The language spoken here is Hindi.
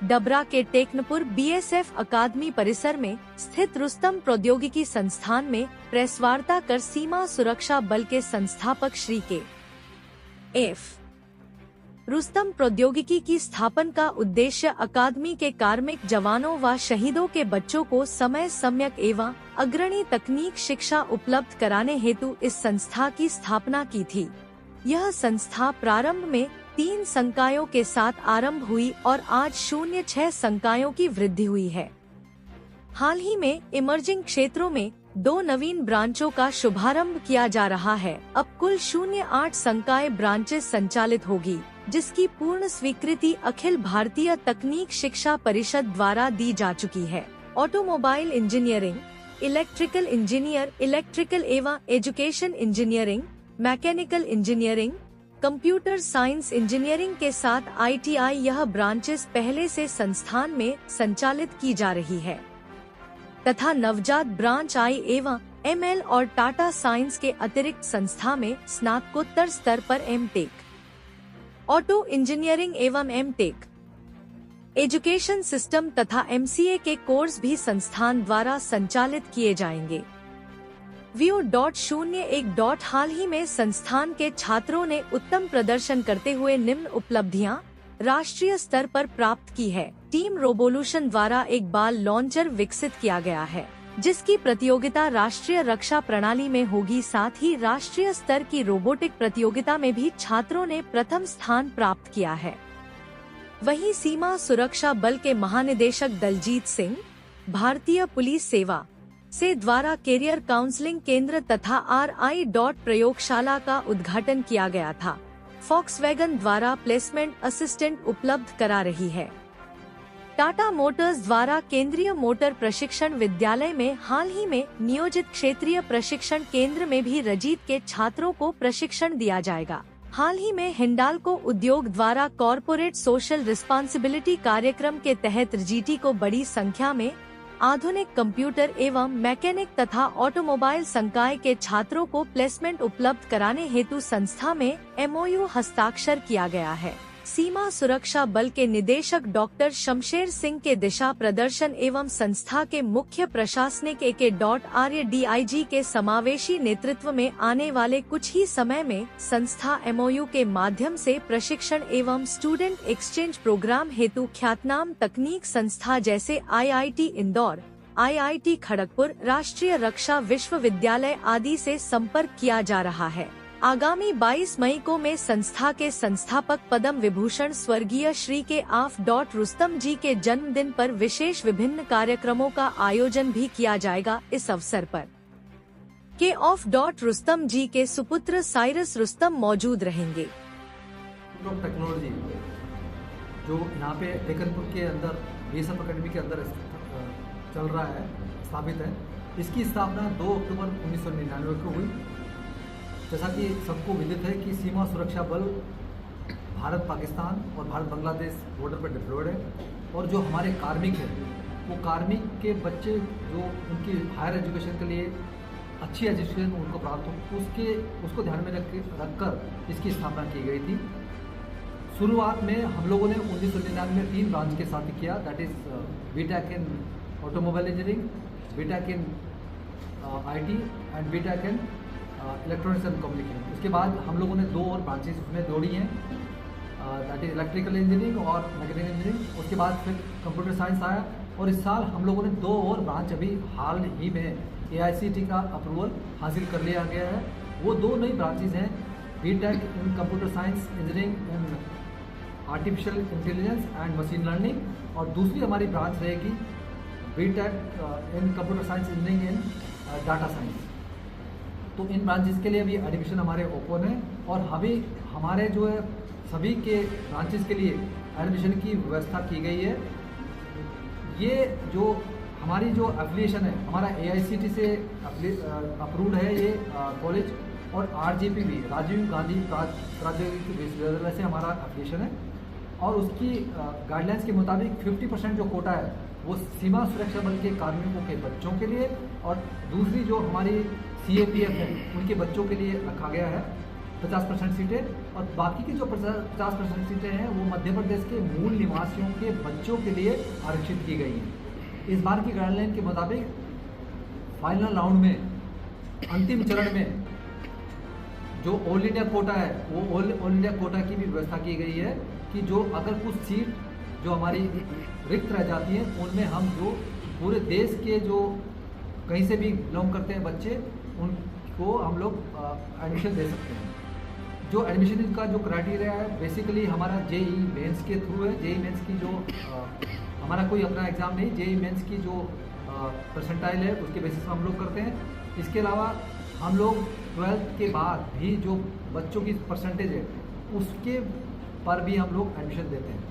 डबरा के टेक्नपुर बीएसएफ अकादमी परिसर में स्थित रुस्तम प्रौद्योगिकी संस्थान में प्रेस वार्ता कर सीमा सुरक्षा बल के संस्थापक श्री के एफ रुस्तम प्रौद्योगिकी की स्थापना का उद्देश्य अकादमी के कार्मिक जवानों व शहीदों के बच्चों को समय सम्यक एवं अग्रणी तकनीक शिक्षा उपलब्ध कराने हेतु इस संस्था की स्थापना की थी। यह संस्था प्रारंभ में 3 संकायों के साथ आरंभ हुई और आज 06 संकायों की वृद्धि हुई है। हाल ही में इमर्जिंग क्षेत्रों में 2 नवीन ब्रांचों का शुभारंभ किया जा रहा है। अब कुल 08 संकाय ब्रांचेस संचालित होगी, जिसकी पूर्ण स्वीकृति अखिल भारतीय तकनीक शिक्षा परिषद द्वारा दी जा चुकी है। Automobile engineering, electrical engineer, electrical एवं education engineering, mechanical engineering, computer science engineering के साथ ITI यह ब्रांचेस पहले से संस्थान में संचालित की जा रही है तथा नवजात ब्रांच I एवं ML और टाटा साइंस के अतिरिक्त संस्था में स्नातकोत्तर स्तर पर M.Tech, ऑटो इंजीनियरिंग एवं M.Tech, एजुकेशन सिस्टम तथा MCA के कोर्स भी संस्थान द्वारा संचालित किए जाएंगे। VO.01. हाल ही में संस्थान के छात्रों ने उत्तम प्रदर्शन करते हुए निम्न उपलब्धियां राष्ट्रीय स्तर पर प्राप्त की है। टीम रोबोल्यूशन द्वारा एक बाल लॉन्चर विकसित किया गया है, जिसकी प्रतियोगिता राष्ट्रीय रक्षा प्रणाली में होगी। साथ ही राष्ट्रीय स्तर की रोबोटिक प्रतियोगिता में भी छात्रों ने प्रथम स्थान प्राप्त किया है। वहीं सीमा सुरक्षा बल के महानिदेशक दलजीत सिंह, भारतीय पुलिस सेवा से द्वारा कैरियर काउंसलिंग केंद्र तथा RI. प्रयोगशाला का उद्घाटन किया गया था। फॉक्सवैगन द्वारा प्लेसमेंट असिस्टेंट उपलब्ध करा रही है। टाटा मोटर्स द्वारा केंद्रीय मोटर प्रशिक्षण विद्यालय में हाल ही में नियोजित क्षेत्रीय प्रशिक्षण केंद्र में भी रजीत के छात्रों को प्रशिक्षण दिया जाएगा। हाल ही में हिंडाल्को उद्योग द्वारा कॉरपोरेट सोशल रिस्पांसिबिलिटी कार्यक्रम के तहत रजीटी को बड़ी संख्या में आधुनिक कंप्यूटर एवं मैकेनिक तथा ऑटोमोबाइल संकाय के छात्रों को प्लेसमेंट उपलब्ध कराने हेतु संस्था में MOU हस्ताक्षर किया गया है। सीमा सुरक्षा बल के निदेशक डॉक्टर शमशेर सिंह के दिशा प्रदर्शन एवं संस्था के मुख्य प्रशासनिक AK. DIG के समावेशी नेतृत्व में आने वाले कुछ ही समय में संस्था MOU के माध्यम से प्रशिक्षण एवं स्टूडेंट एक्सचेंज प्रोग्राम हेतु ख्यातनाम तकनीक संस्था जैसे IIT इंदौर, IIT खड़गपुर, राष्ट्रीय रक्षा विश्वविद्यालय आदि से संपर्क किया जा रहा है। आगामी 22 मई को में संस्था के संस्थापक पद्म विभूषण स्वर्गीय श्री के एफ रुस्तम जी के जन्मदिन पर विशेष विभिन्न कार्यक्रमों का आयोजन भी किया जाएगा। इस अवसर पर के एफ रुस्तम जी के सुपुत्र साइरस रुस्तम मौजूद रहेंगे। टेक्नोलॉजी जो यहाँ पे टेकनपुर के अंदर बीएसएफ अकेडमी के अंदर चल रहा है, स्थापित है, इसकी स्थापना 2 अक्टूबर 1999 को हुई। जैसा कि सबको विदित है कि सीमा सुरक्षा बल भारत पाकिस्तान और भारत बांग्लादेश बॉर्डर पर डिप्लॉयड है और जो हमारे कार्मिक हैं वो कार्मिक के बच्चे जो उनकी हायर एजुकेशन के लिए अच्छी एजुकेशन उनको प्राप्त हो उसको ध्यान में रखकर इसकी स्थापना की गई थी। शुरुआत में हम लोगों ने 1999 में 3 ब्रांच के साथ किया, that is B.Tech in automobile engineering, B.Tech in IT and B.Tech in electronics and communication. उसके बाद हम लोगों ने 2 और ब्रांचेस उसमें जोड़ी हैं, दैट इज इलेक्ट्रिकल इंजीनियरिंग और मैकेनिकल इंजीनियरिंग। उसके बाद फिर कंप्यूटर साइंस आया और इस साल हम लोगों ने 2 और ब्रांच अभी हाल ही में AICTE का अप्रूवल हासिल कर लिया गया है। वो 2 नई ब्रांचेस हैं, B.Tech in computer science engineering in artificial intelligence and machine learning और दूसरी हमारी ब्रांच रहेगी B.Tech in computer science engineering in data science. तो इन ब्रांचेस के लिए अभी एडमिशन हमारे ओपन है और अभी हमारे जो है सभी के ब्रांचेस के लिए एडमिशन की व्यवस्था की गई है। ये जो हमारी जो एफिलिएशन है हमारा AICTE से अप्रूव्ड है ये कॉलेज और RGP भी राजीव गांधी प्रौद्योगिकी विश्वविद्यालय से हमारा एफिलिएशन है और उसकी गाइडलाइंस के मुताबिक 50% जो कोटा है वो सीमा सुरक्षा बल के कार्मिकों के बच्चों के लिए और दूसरी जो हमारी CAPF है उनके बच्चों के लिए रखा गया है। 50% सीटें, और बाकी की जो 50% सीटें हैं वो मध्य प्रदेश के मूल निवासियों के बच्चों के लिए आरक्षित की गई हैं। इस बार की गाइडलाइन के मुताबिक फाइनल राउंड में, अंतिम चरण में जो ऑल इंडिया कोटा है, वो ऑल इंडिया कोटा की भी व्यवस्था की गई है कि जो अगर कुछ सीट जो हमारी रिक्त रह जाती हैं उनमें हम जो पूरे देश के जो कहीं से भी बिलोंग करते हैं बच्चे, उनको हम लोग एडमिशन दे सकते हैं। जो एडमिशन का जो क्राइटेरिया है बेसिकली हमारा जेई मेंस के थ्रू है। जेई मेंस की जो हमारा कोई अपना एग्ज़ाम नहीं, जेई मेंस की जो परसेंटाइल है उसके बेसिस पर हम लोग करते हैं। इसके अलावा हम लोग 12th के बाद भी जो बच्चों की परसेंटेज है उसके पर भी हम लोग एडमिशन देते हैं।